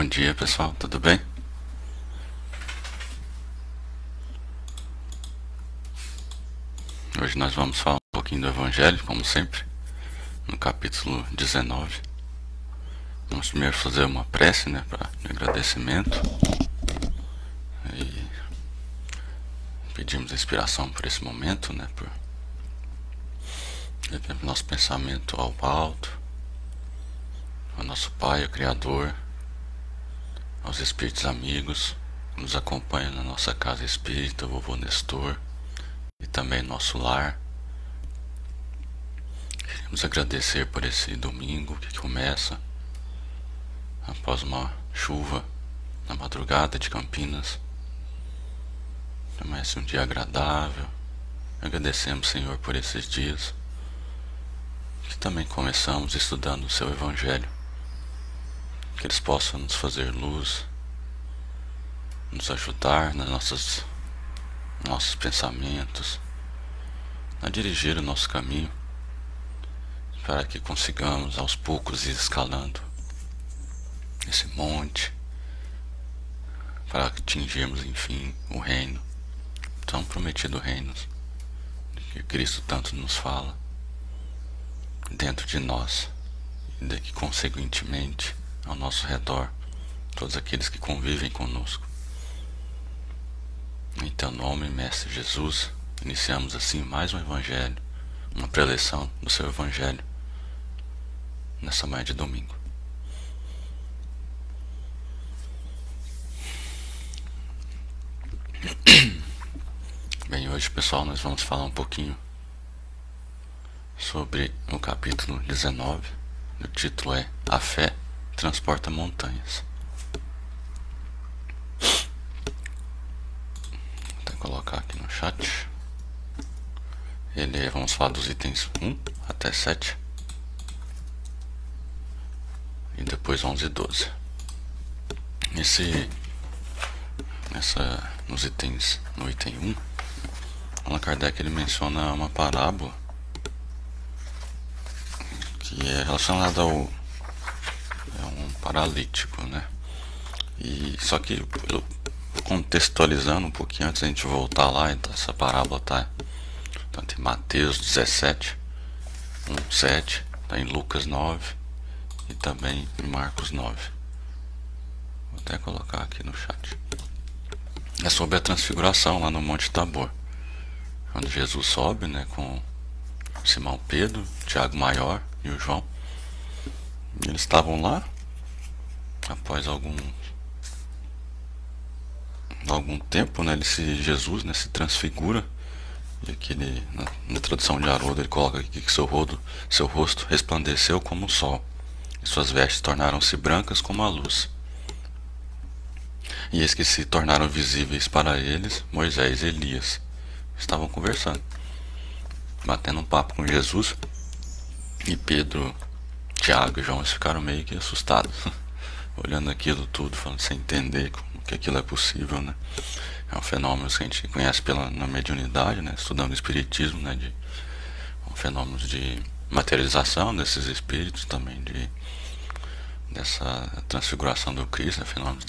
dia, pessoal, tudo bem? Hoje nós vamos falar um pouquinho do Evangelho, como sempre, no capítulo 19. Vamos primeiro fazer uma prece, né, de agradecimento e pedimos inspiração por esse momento, né, por nosso pensamento ao alto, ao nosso Pai, o Criador, aos espíritos amigos que nos acompanham na nossa casa espírita, o vovô Nestor, e também nosso lar. Queremos agradecer por esse domingo que começa após uma chuva na madrugada de Campinas. Começa um dia agradável. Agradecemos, Senhor, por esses dias que também começamos estudando o seu Evangelho, que eles possam nos fazer luz, nos ajudar nas nossos pensamentos, a dirigir o nosso caminho, para que consigamos aos poucos ir escalando esse monte, para atingirmos enfim o reino, tão prometido reino que Cristo tanto nos fala, dentro de nós e daqui consequentemente ao nosso redor, todos aqueles que convivem conosco. Em teu nome, Mestre Jesus, iniciamos assim mais um Evangelho, uma preleção do seu Evangelho, nessa manhã de domingo. Bem, hoje, pessoal, nós vamos falar um pouquinho sobre o capítulo 19. O título é A Fé Transporta Montanhas. Colocar aqui no chat. Vamos falar dos itens 1 até 7 e depois 11 e 12. No item 1, Allan Kardec ele menciona uma parábola que é relacionada ao um paralítico, né? E só que contextualizando um pouquinho antes da gente voltar lá, então essa parábola tá em Mateus 17, 1, 7, tá em Lucas 9 e também em Marcos 9. Vou até colocar aqui no chat. É sobre a transfiguração lá no Monte Tabor, quando Jesus sobe, né, com Simão Pedro, Tiago Maior e o João. E eles estavam lá após algum tempo, né, Jesus, né, se transfigura. E aqui na tradução de Haroldo ele coloca aqui que seu rosto resplandeceu como o sol, e suas vestes tornaram-se brancas como a luz. E eis que se tornaram visíveis para eles Moisés e Elias. Estavam conversando, batendo um papo com Jesus, e Pedro, Tiago e João ficaram meio que assustados olhando aquilo tudo, falando sem entender como que aquilo é possível, né? É um fenômeno que a gente conhece na mediunidade, né? Estudando o espiritismo, né? Fenômenos de materialização desses espíritos, também dessa transfiguração do Cristo, né? Fenômenos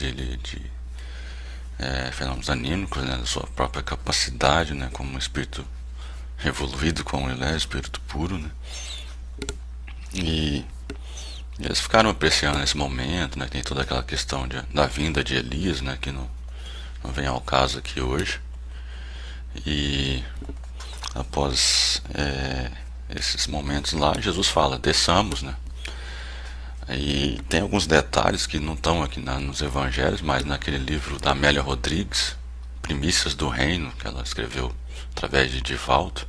fenômenos anímicos, né? Da sua própria capacidade, né? Como um espírito evoluído como ele é, espírito puro, né? E eles ficaram apreciando esse momento, né? Tem toda aquela questão da vinda de Elias, né? Que não vem ao caso aqui hoje. E após esses momentos lá, Jesus fala, desçamos, né? E tem alguns detalhes que não estão aqui nos evangelhos, mas naquele livro da Amélia Rodrigues, Primícias do Reino, que ela escreveu através de Divaldo,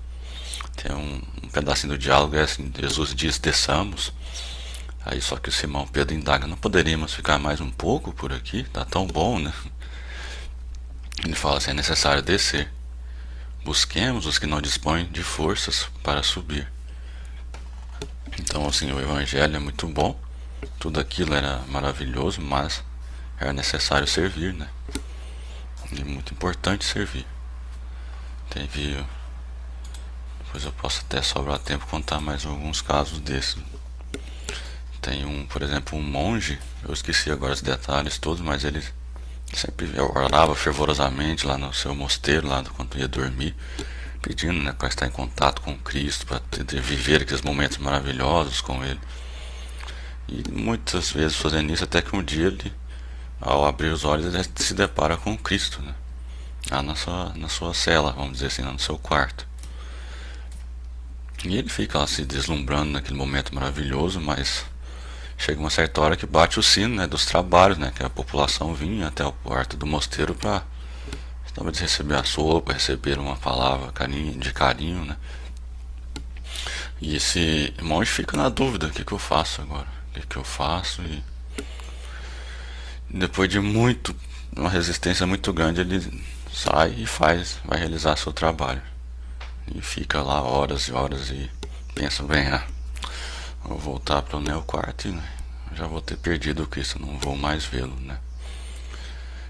tem um pedacinho do diálogo, é assim, Jesus diz, desçamos. Aí só que o Simão Pedro indaga, não poderíamos ficar mais um pouco por aqui? Tá tão bom, né? Ele fala assim, é necessário descer. Busquemos os que não dispõem de forças para subir. Então assim, o Evangelho é muito bom, tudo aquilo era maravilhoso, mas era necessário servir, né? É muito importante servir. Depois eu posso até sobrar tempo contar mais alguns casos desses, Tem por exemplo, um monge, eu esqueci agora os detalhes todos, mas ele sempre orava fervorosamente lá no seu mosteiro, lá quando ia dormir, pedindo, né, para estar em contato com Cristo, para viver aqueles momentos maravilhosos com Ele. E muitas vezes fazendo isso, até que um dia ele, ao abrir os olhos, ele se depara com Cristo, né, lá na sua cela, vamos dizer assim, lá no seu quarto. E ele fica lá se deslumbrando naquele momento maravilhoso, mas chega uma certa hora que bate o sino, né, dos trabalhos, né, que a população vinha até o quarto do mosteiro para talvez receber a sopa, receber uma palavra de carinho, né. E esse monge fica na dúvida: o que que eu faço agora? O que que eu faço? E depois de uma resistência muito grande, ele sai e vai realizar seu trabalho. E fica lá horas e horas e pensa: bem, vou voltar para o meu quarto e, né, já vou ter perdido o Cristo, não vou mais vê-lo, né.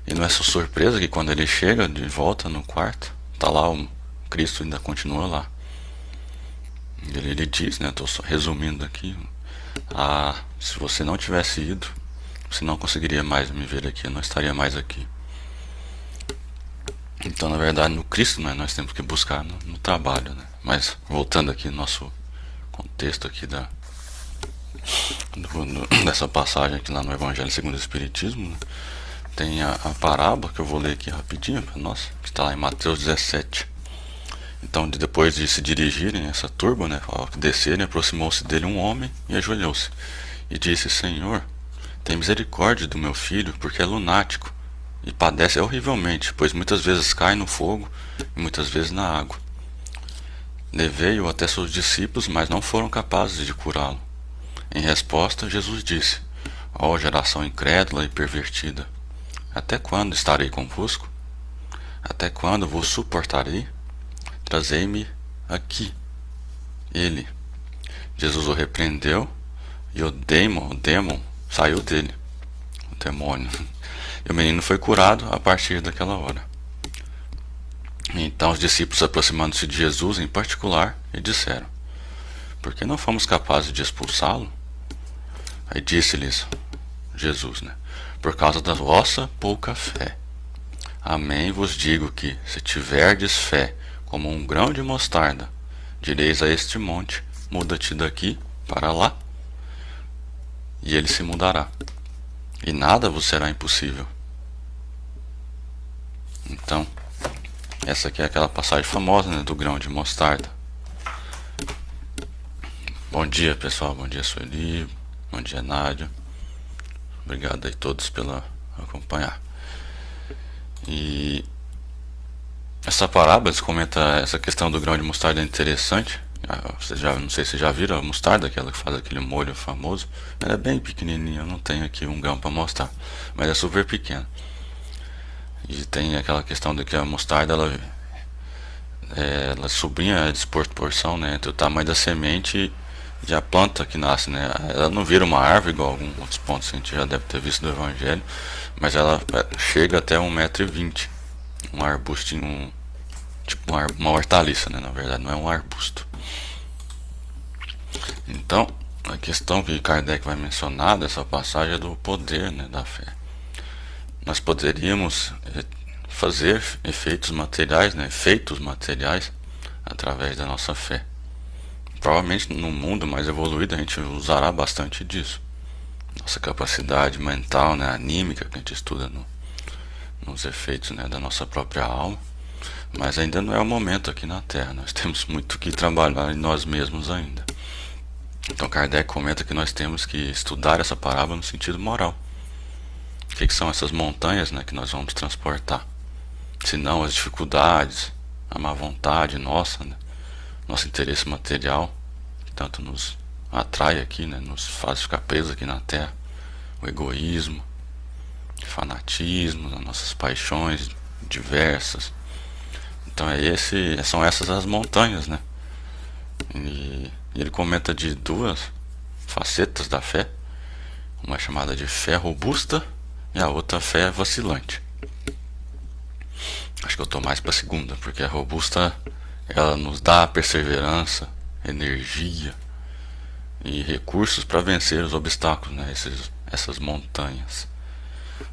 E não é sua surpresa que quando ele chega de volta no quarto, tá lá o Cristo, ainda continua lá. Ele diz, né, estou só resumindo aqui: se você não tivesse ido, você não conseguiria mais me ver aqui, eu não estaria mais aqui. Então, na verdade, no Cristo, né, nós temos que buscar no trabalho, né. Mas voltando aqui no nosso contexto aqui dessa passagem aqui lá no Evangelho segundo o Espiritismo, né, tem a parábola que eu vou ler aqui rapidinho para nós, que está lá em Mateus 17. Então, depois de se dirigirem essa turba, né, ao descerem, aproximou-se dele um homem e ajoelhou-se e disse: Senhor, tem misericórdia do meu filho, porque é lunático e padece horrivelmente, pois muitas vezes cai no fogo e muitas vezes na água. Levei-o até seus discípulos, mas não foram capazes de curá-lo. Em resposta, Jesus disse: ó geração incrédula e pervertida, até quando estarei convosco? Até quando vos suportarei? Trazei-me aqui ele. Jesus o repreendeu e o demônio saiu dele, o demônio. E o menino foi curado a partir daquela hora. Então os discípulos, aproximando-se de Jesus em particular, e disseram: por que não fomos capazes de expulsá-lo? Aí disse-lhes Jesus, né, por causa da vossa pouca fé. Amém vos digo que, se tiverdes fé como um grão de mostarda, direis a este monte: muda-te daqui para lá, e ele se mudará, e nada vos será impossível. Então, essa aqui é aquela passagem famosa, né, do grão de mostarda. Bom dia, pessoal, bom dia, Sueli, bom dia, Nádia. Obrigado aí todos pela acompanhar. E essa parábola comenta essa questão do grão de mostarda, é interessante. Não sei se já viram a mostarda, aquela que faz aquele molho famoso. Ela é bem pequenininha, eu não tenho aqui um grão para mostrar, mas é super pequena. E tem aquela questão de que a mostarda ela sobrinha a desproporção, né, entre o tamanho da semente e a planta que nasce, né. Ela não vira uma árvore igual alguns outros pontos que a gente já deve ter visto do Evangelho, mas ela chega até 1,20 m. Um arbustinho, tipo uma hortaliça, né, na verdade, não é um arbusto. Então, a questão que Kardec vai mencionar dessa passagem é do poder, né, da fé. Nós poderíamos fazer efeitos materiais, né, através da nossa fé. Provavelmente no mundo mais evoluído a gente usará bastante disso. Nossa capacidade mental, né, anímica, que a gente estuda nos efeitos, né, da nossa própria alma. Mas ainda não é o momento aqui na Terra. Nós temos muito que trabalhar em nós mesmos ainda. Então Kardec comenta que nós temos que estudar essa parábola no sentido moral. O que são essas montanhas, né, que nós vamos transportar? Se não as dificuldades, a má vontade nossa, né, nosso interesse material, que tanto nos atrai aqui, né, nos faz ficar presos aqui na Terra. O egoísmo, o fanatismo, as nossas paixões diversas. Então são essas as montanhas, né? E ele comenta de duas facetas da fé. Uma é chamada de fé robusta e a outra fé vacilante. Acho que eu estou mais para a segunda, porque a robusta ela nos dá perseverança, energia, e recursos para vencer os obstáculos, né? Essas montanhas.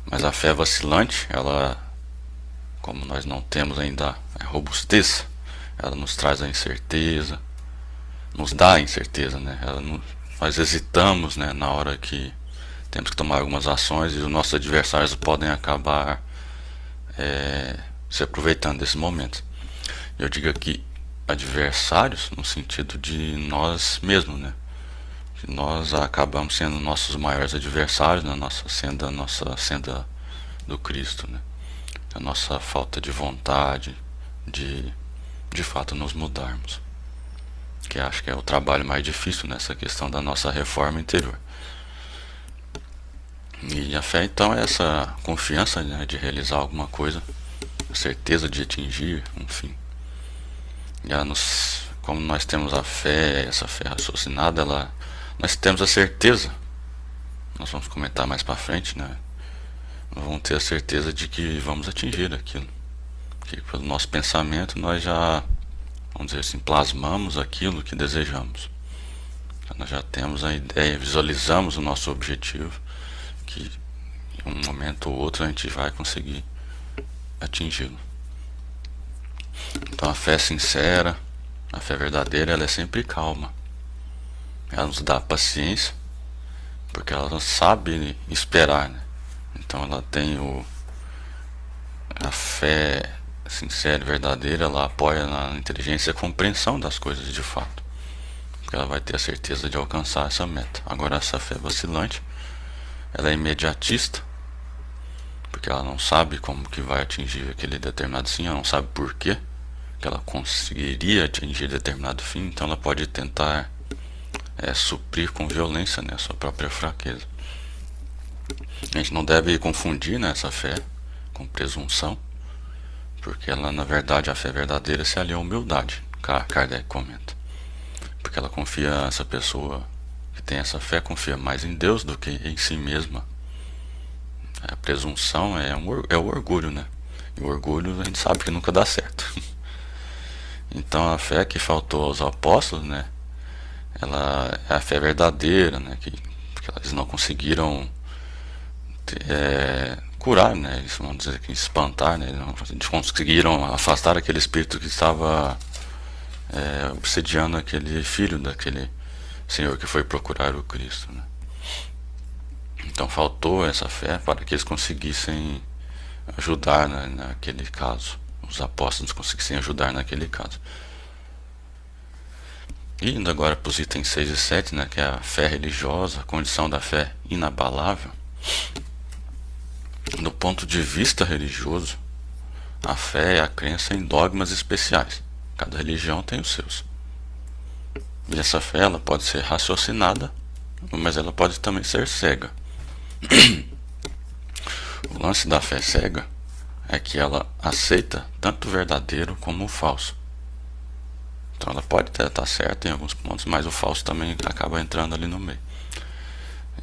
Mas a fé vacilante, ela, como nós não temos ainda a robustez, ela nos traz a incerteza, nos dá a incerteza, né? Nós hesitamos, né, na hora que temos que tomar algumas ações e os nossos adversários podem acabar se aproveitando desse momento. Eu digo aqui adversários no sentido de nós mesmos, né? Que nós acabamos sendo nossos maiores adversários na nossa senda do Cristo, né? A nossa falta de vontade de fato nos mudarmos, que acho que é o trabalho mais difícil nessa questão da nossa reforma interior. E a fé então é essa confiança, né, de realizar alguma coisa, a certeza de atingir, enfim. E como nós temos a fé, essa fé raciocinada, nós temos a certeza, nós vamos comentar mais para frente, né? Nós vamos ter a certeza de que vamos atingir aquilo, que pelo nosso pensamento nós já, vamos dizer assim, plasmamos aquilo que desejamos. Então, nós já temos a ideia, visualizamos o nosso objetivo, que em um momento ou outro a gente vai conseguir atingi-lo. Então a fé sincera, a fé verdadeira, ela é sempre calma. Ela nos dá paciência, porque ela sabe esperar, né? Então ela tem a fé sincera e verdadeira, ela apoia na inteligência e a compreensão das coisas de fato, porque ela vai ter a certeza de alcançar essa meta. Agora essa fé vacilante, ela é imediatista, porque ela não sabe como que vai atingir aquele determinado fim, ela não sabe por quê que ela conseguiria atingir determinado fim, então ela pode tentar suprir com violência, né, a sua própria fraqueza. A gente não deve confundir, né, essa fé com presunção, porque ela, na verdade, a fé verdadeira se alia à humildade, Kardec comenta, porque ela confia, essa pessoa que tem essa fé confia mais em Deus do que em si mesma. A presunção é o orgulho, né? E o orgulho a gente sabe que nunca dá certo. Então a fé que faltou aos apóstolos, né? Ela é a fé verdadeira, né? Porque eles não conseguiram curar, né? Eles, vamos dizer que espantar, né? Eles conseguiram afastar aquele espírito que estava obsediando aquele filho daquele senhor que foi procurar o Cristo, né? Então faltou essa fé para que eles conseguissem ajudar, né, naquele caso. Os apóstolos conseguissem ajudar naquele caso. E indo agora para os itens 6 e 7, né, que é a fé religiosa, a condição da fé inabalável. Do ponto de vista religioso, a fé é a crença em dogmas especiais. Cada religião tem os seus. E essa fé ela pode ser raciocinada, mas ela pode também ser cega. O lance da fé cega é que ela aceita tanto o verdadeiro como o falso. Então ela pode até estar certa em alguns pontos, mas o falso também acaba entrando ali no meio.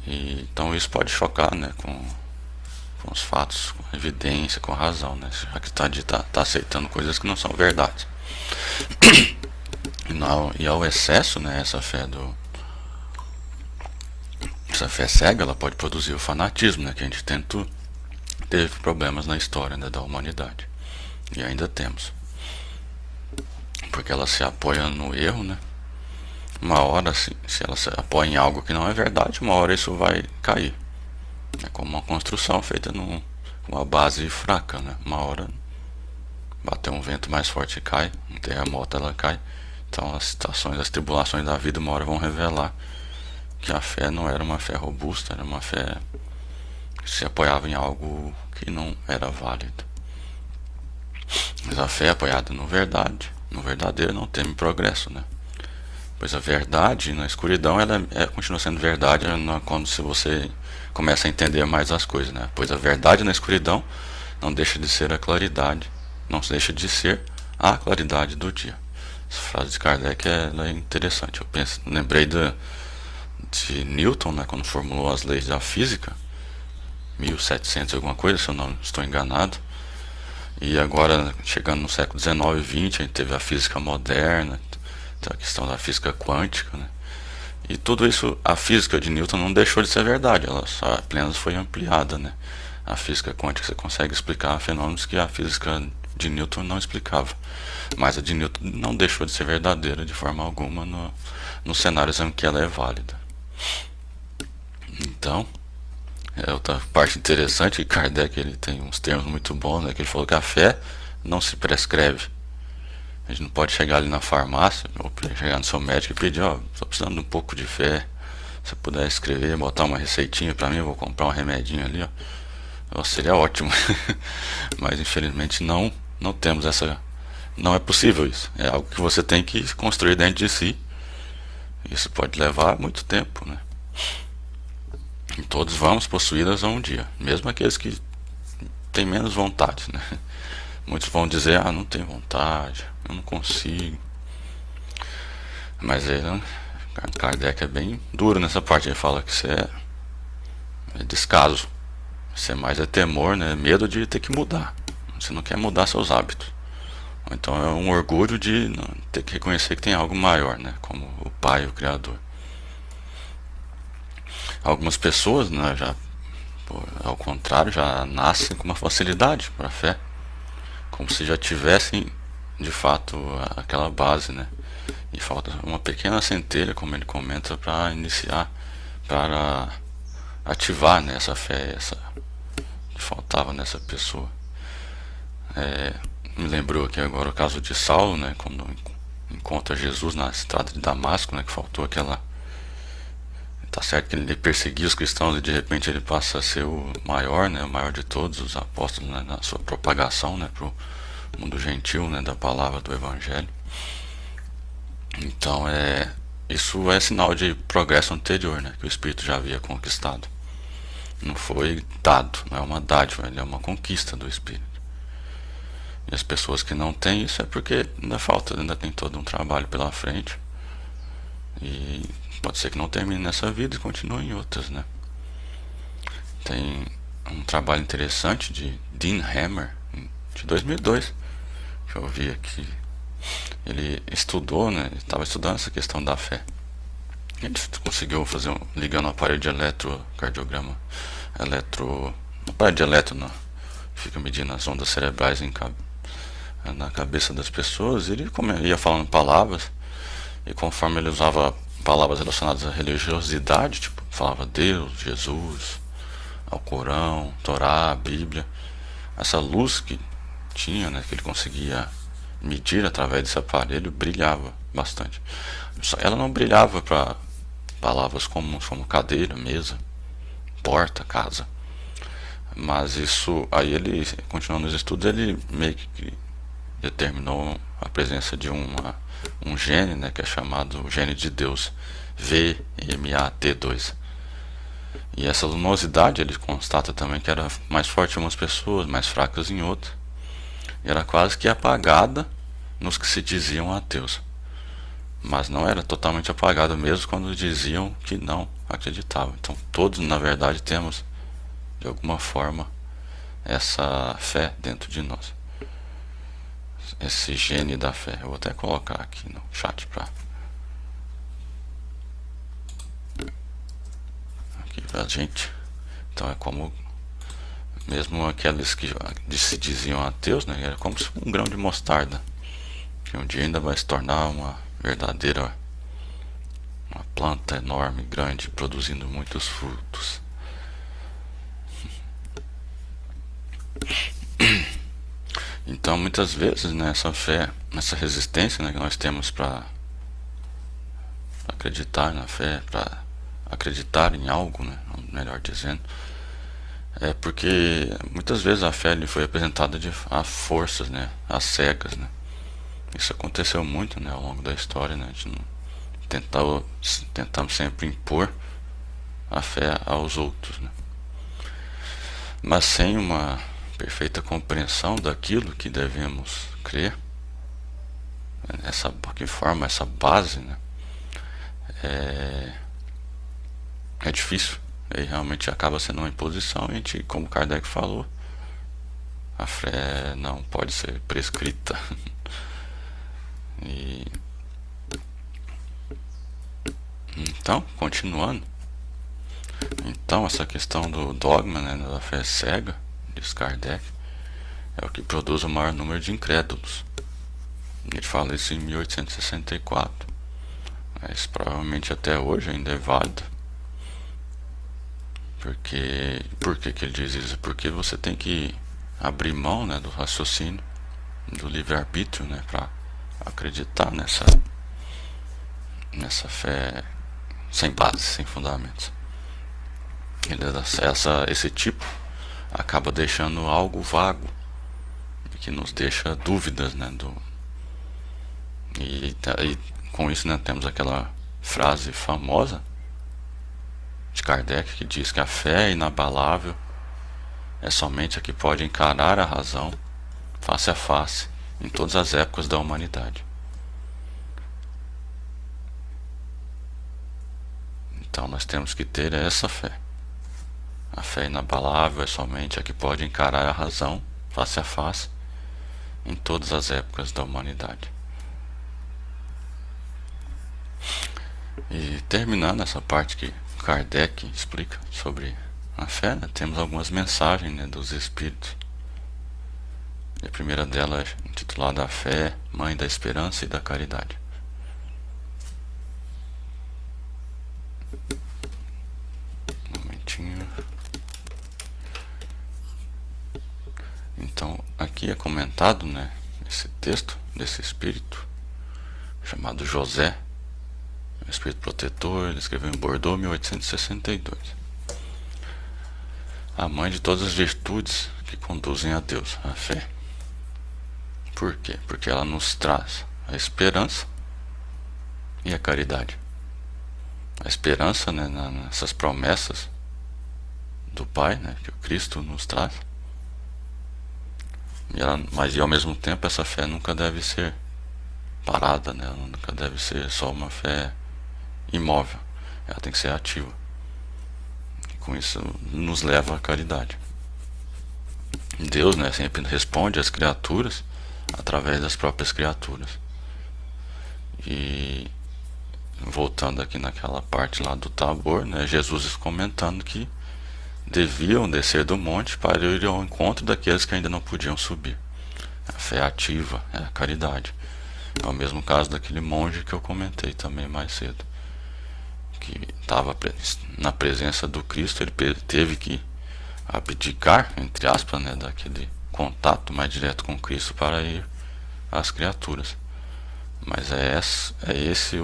Então isso pode chocar, né, com os fatos, com a evidência, com a razão, né, já que está aceitando coisas que não são verdade. E ao excesso, né, essa fé cega, ela pode produzir o fanatismo, né, que a gente teve problemas na história, né, da humanidade, e ainda temos, porque ela se apoia no erro, né? Uma hora, se ela se apoia em algo que não é verdade, uma hora isso vai cair. É como uma construção feita numa base fraca, né? Uma hora bater um vento mais forte e cai, um terremoto ela cai. Então as situações, as tribulações da vida uma hora vão revelar que a fé não era uma fé robusta, era uma fé que se apoiava em algo que não era válido. Mas a fé apoiada no verdadeiro, não teme progresso, né? Pois a verdade na escuridão ela continua sendo verdade quando você começa a entender mais as coisas, né? Pois a verdade na escuridão não deixa de ser a claridade, não deixa de ser a claridade do dia. Essa frase de Kardec ela é interessante. Eu lembrei de Newton, né, quando formulou as leis da física, 1700 alguma coisa, se eu não estou enganado. E agora, chegando no século XIX e XX, a gente teve a física moderna, a questão da física quântica, né? E tudo isso, a física de Newton não deixou de ser verdade, ela só apenas foi ampliada, né? A física quântica você consegue explicar fenômenos que a física de Newton não explicava. Mas a de Newton não deixou de ser verdadeira de forma alguma nos cenários em que ela é válida. Então, outra parte interessante que Kardec ele tem uns termos muito bons, né? Que ele falou que a fé não se prescreve. A gente não pode chegar ali na farmácia ou chegar no seu médico e pedir, ó, estou precisando de um pouco de fé. Se puder escrever, botar uma receitinha pra mim, eu vou comprar um remedinho ali, ó. Seria ótimo. Mas infelizmente não temos essa. Não é possível isso. É algo que você tem que construir dentro de si. Isso pode levar muito tempo, né? E todos vamos possuí-las um dia, mesmo aqueles que têm menos vontade, né? Muitos vão dizer, não tenho vontade, eu não consigo. Mas ele, Kardec é bem duro nessa parte. Ele fala que isso é descaso. Isso é mais temor, né? Medo de ter que mudar. Você não quer mudar seus hábitos. Então é um orgulho de ter que reconhecer que tem algo maior, né? Como o Pai, o Criador. Algumas pessoas, né, já, ao contrário, já nascem com uma facilidade para a fé. Como se já tivessem, de fato, aquela base, né? E falta uma pequena centelha, como ele comenta, para iniciar, para ativar, né, essa fé, que faltava nessa pessoa. Me lembrou aqui agora o caso de Saulo, né, quando encontra Jesus na estrada de Damasco, né, que faltou aquela. Tá certo que ele perseguia os cristãos e de repente ele passa a ser o maior, né, o maior de todos os apóstolos, né, na sua propagação, né, pro mundo gentil, né, da palavra do Evangelho. Então isso é sinal de progresso anterior, né, que o Espírito já havia conquistado. Não foi dado, não é uma dádiva, ele é uma conquista do Espírito. E as pessoas que não têm isso é porque ainda falta, ainda tem todo um trabalho pela frente. E pode ser que não termine nessa vida e continue em outras, né? Tem um trabalho interessante de Dean Hammer, de 2002, que eu vi aqui. Ele estudou, né? Estava estudando essa questão da fé. Ele conseguiu fazer ligando um aparelho de eletrocardiograma, um aparelho de eletro, não, fica medindo as ondas cerebrais na cabeça das pessoas. Ele ia falando palavras, e conforme ele usava palavras relacionadas à religiosidade, tipo, falava Deus, Jesus, ao Corão, Torá, Bíblia, essa luz que tinha, né, que ele conseguia medir através desse aparelho, brilhava bastante. Ela não brilhava para palavras comuns como cadeira, mesa, porta, casa. Mas isso, aí ele, continuando os estudos, ele meio que determinou a presença de um gene, né, que é chamado gene de Deus, VMAT2. E essa luminosidade ele constata também que era mais forte em umas pessoas, mais fracas em outras. E era quase que apagada nos que se diziam ateus. Mas não era totalmente apagada mesmo quando diziam que não acreditavam. Então todos na verdade temos de alguma forma essa fé dentro de nós, esse gene da fé. Eu vou até colocar aqui no chat aqui pra gente. Então é como mesmo aqueles que se diziam ateus, né, era como se um grão de mostarda que um dia ainda vai se tornar uma verdadeira, uma planta enorme, grande, produzindo muitos frutos. Então muitas vezes, né, essa fé, essa resistência, né, que nós temos para acreditar na fé, para acreditar em algo, né, melhor dizendo, é porque muitas vezes a fé lhe foi apresentada a forças, né, às cegas, né. Isso aconteceu muito, né, ao longo da história, né, a gente tentamos sempre impor a fé aos outros, né, mas sem uma perfeita compreensão daquilo que devemos crer, essa que forma essa base, né, é difícil. E realmente acaba sendo uma imposição. E a gente, como Kardec falou, a fé não pode ser prescrita. Então, continuando, então essa questão do dogma, né, da fé cega, diz Kardec, é o que produz o maior número de incrédulos. Ele fala isso em 1864, mas provavelmente até hoje ainda é válido. Por que ele diz isso? Porque você tem que abrir mão, né, do raciocínio, do livre-arbítrio, né, para acreditar nessa fé sem base, sem fundamentos. Esse tipo acaba deixando algo vago, que nos deixa dúvidas, né, e com isso, né, temos aquela frase famosa de Kardec que diz que a fé é inabalável, é somente a que pode encarar a razão face a face em todas as épocas da humanidade. Então nós temos que ter essa fé. A fé inabalável é somente a que pode encarar a razão face a face em todas as épocas da humanidade. E terminando essa parte que Kardec explica sobre a fé, né, temos algumas mensagens, né, dos Espíritos. E a primeira delas é intitulada A Fé, Mãe da Esperança e da Caridade. Um momentinho. Então, aqui é comentado, né, esse texto desse espírito chamado José, um espírito protetor. Ele escreveu em Bordeaux, 1862. A mãe de todas as virtudes que conduzem a Deus, a fé. Por quê? Porque ela nos traz a esperança e a caridade. A esperança, né, nessas promessas do Pai, né, que o Cristo nos traz. Mas ao mesmo tempo essa fé nunca deve ser parada, né? Ela nunca deve ser só uma fé imóvel. Ela tem que ser ativa. E com isso nos leva à caridade. Deus, né, sempre responde às criaturas através das próprias criaturas. E voltando aqui naquela parte lá do Tabor, né, Jesus comentando que deviam descer do monte para ir ao encontro daqueles que ainda não podiam subir. A fé ativa é a caridade. É o mesmo caso daquele monge que eu comentei também mais cedo, que estava na presença do Cristo. Ele teve que abdicar, entre aspas, né, daquele contato mais direto com Cristo para ir às criaturas. Mas é esse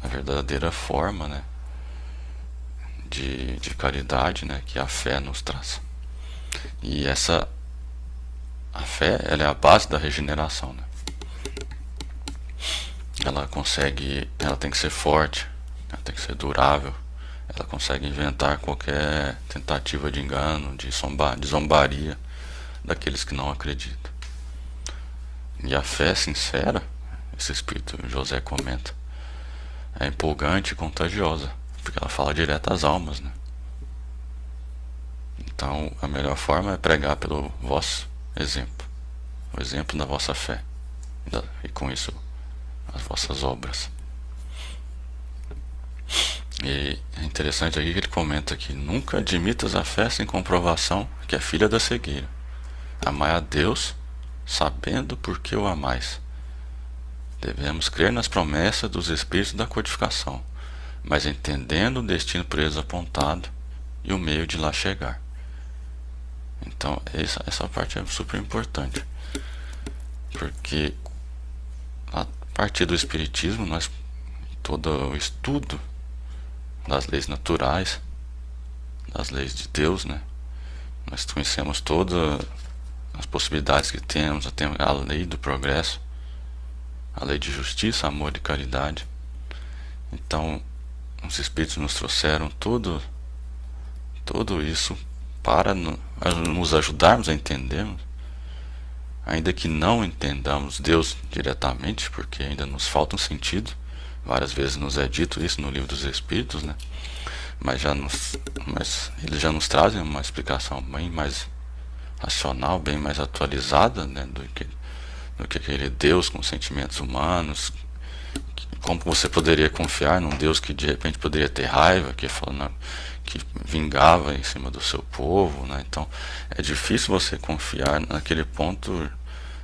a verdadeira forma, né, de caridade, né, que a fé nos traz. E a fé, ela é a base da regeneração, né? Ela tem que ser forte, ela tem que ser durável, ela consegue inventar qualquer tentativa de engano, de zombaria daqueles que não acreditam. E a fé sincera, esse espírito José comenta, é empolgante e contagiosa, porque ela fala direto às almas, né? Então a melhor forma é pregar pelo vosso exemplo, o exemplo da vossa fé, e com isso as vossas obras. E é interessante aqui que ele comenta que nunca admitas a fé sem comprovação, que é filha da cegueira. Amai a Deus sabendo por que o amais. Devemos crer nas promessas dos espíritos da codificação, mas entendendo o destino por eles apontado e o meio de lá chegar. Então essa parte é super importante, porque a partir do Espiritismo, todo o estudo das leis naturais, das leis de Deus, né, nós conhecemos todas as possibilidades que temos, a lei do progresso, a lei de justiça, amor e caridade. Então os Espíritos nos trouxeram tudo isso para nos ajudarmos a entendermos, ainda que não entendamos Deus diretamente, porque ainda nos falta um sentido. Várias vezes nos é dito isso no Livro dos Espíritos, né? Mas eles já nos trazem uma explicação bem mais racional, bem mais atualizada, né, do que aquele Deus com sentimentos humanos, como você poderia confiar num Deus que de repente poderia ter raiva, que vingava em cima do seu povo, né? Então é difícil você confiar naquele ponto,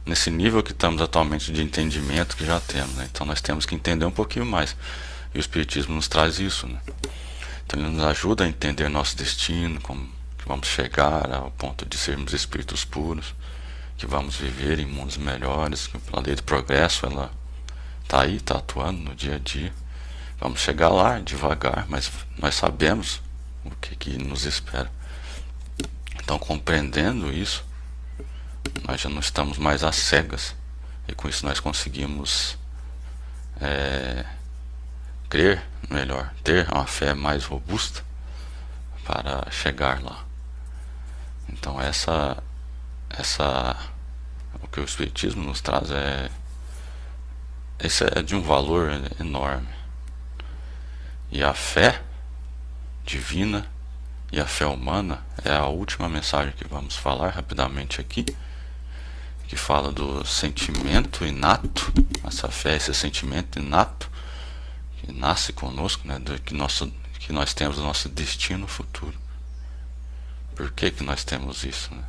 nesse nível que estamos atualmente de entendimento que já temos, né? Então nós temos que entender um pouquinho mais, e o Espiritismo nos traz isso, né? Então ele nos ajuda a entender nosso destino, como que vamos chegar ao ponto de sermos espíritos puros, que vamos viver em mundos melhores, que a lei do progresso ela está aí, está atuando no dia a dia. Vamos chegar lá devagar, mas nós sabemos o que nos espera. Então, compreendendo isso, nós já não estamos mais às cegas, e com isso nós conseguimos crer melhor, ter uma fé mais robusta para chegar lá. Então o que o Espiritismo nos traz esse é de um valor enorme. E a fé divina e a fé humana é a última mensagem que vamos falar rapidamente aqui, que fala do sentimento inato. Essa fé, esse sentimento inato que nasce conosco, né, que nós temos o nosso destino futuro. Por que nós temos isso, né?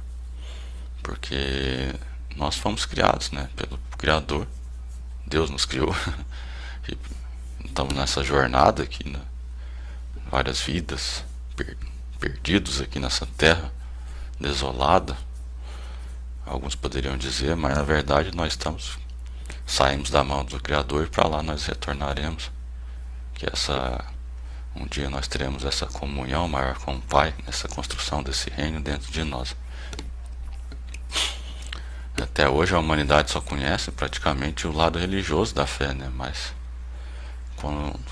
Porque nós fomos criados, né, pelo Criador. Deus nos criou. E estamos nessa jornada aqui, né? Várias vidas perdidos aqui nessa terra desolada, alguns poderiam dizer, mas na verdade nós saímos da mão do Criador e para lá nós retornaremos, que um dia nós teremos essa comunhão maior com o Pai, nessa construção desse reino dentro de nós. Até hoje a humanidade só conhece praticamente o lado religioso da fé, né? Mas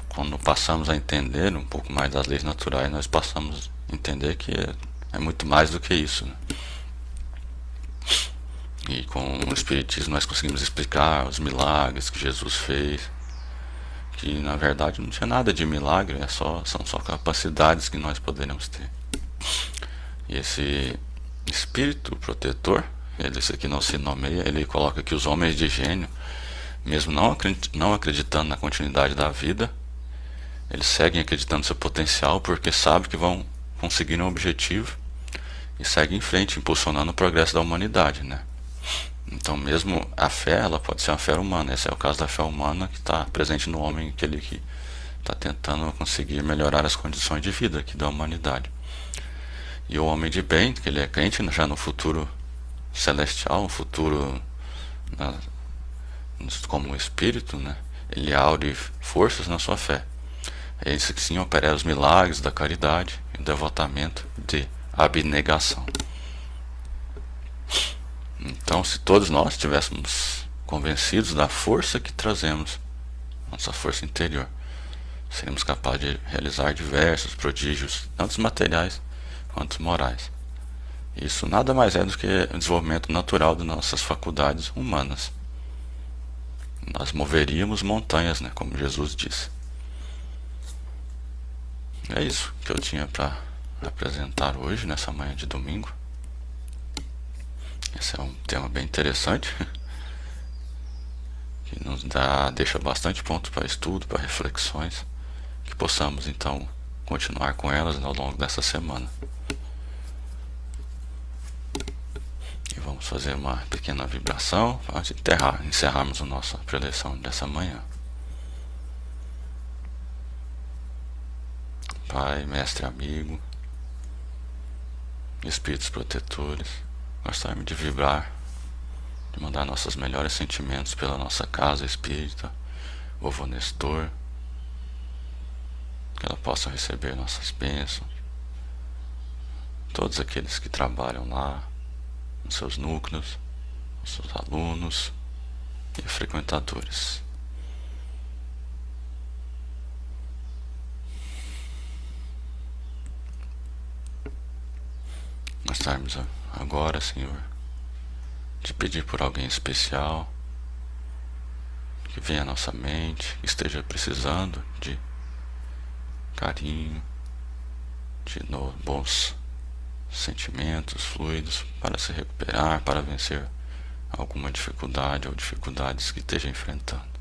quando passamos a entender um pouco mais das leis naturais, nós passamos a entender que é muito mais do que isso, né? E com o Espiritismo nós conseguimos explicar os milagres que Jesus fez, que na verdade não tinha nada de milagre, são só capacidades que nós poderemos ter. E esse Espírito protetor, esse aqui não se nomeia, ele coloca que os homens de gênio, mesmo não acreditando na continuidade da vida, eles seguem acreditando no seu potencial, porque sabem que vão conseguir um objetivo e seguem em frente, impulsionando o progresso da humanidade, né? Então mesmo a fé, ela pode ser uma fé humana. Esse é o caso da fé humana que está presente no homem, aquele que está tentando conseguir melhorar as condições de vida aqui da humanidade. E o homem de bem, que ele é crente já no futuro celestial, um futuro como um espírito, né? Ele aure forças na sua fé. É esse que sim opera os milagres da caridade e devotamento de abnegação. Então, se todos nós estivéssemos convencidos da força que trazemos, nossa força interior, seríamos capazes de realizar diversos prodígios, tanto materiais quanto morais. Isso nada mais é do que o desenvolvimento natural das nossas faculdades humanas. Nós moveríamos montanhas, né, como Jesus disse. É isso que eu tinha para apresentar hoje, nessa manhã de domingo. Esse é um tema bem interessante, que nos deixa bastante ponto para estudo, para reflexões, que possamos então continuar com elas ao longo dessa semana. E vamos fazer uma pequena vibração para encerrarmos a nossa preleção dessa manhã. Pai, mestre, amigo, espíritos protetores, gostaríamos de vibrar, de mandar nossos melhores sentimentos pela nossa casa espírita, vovô Nestor, que ela possa receber nossas bênçãos, todos aqueles que trabalham lá, nos seus núcleos, os seus alunos e frequentadores. Nós estarmos agora, Senhor, de pedir por alguém especial que venha à nossa mente, que esteja precisando de carinho, de bons sentimentos, fluidos, para se recuperar, para vencer alguma dificuldade ou dificuldades que esteja enfrentando.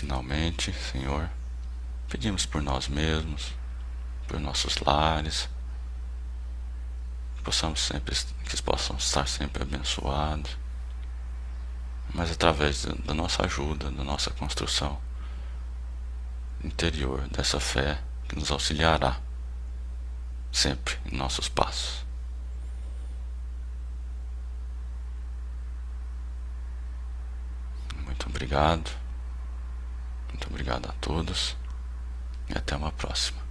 finalmente, Senhor, pedimos por nós mesmos, por nossos lares, que possam estar sempre abençoados, mas através da nossa ajuda, da nossa construção interior, dessa fé que nos auxiliará sempre em nossos passos. Muito obrigado a todos e até uma próxima.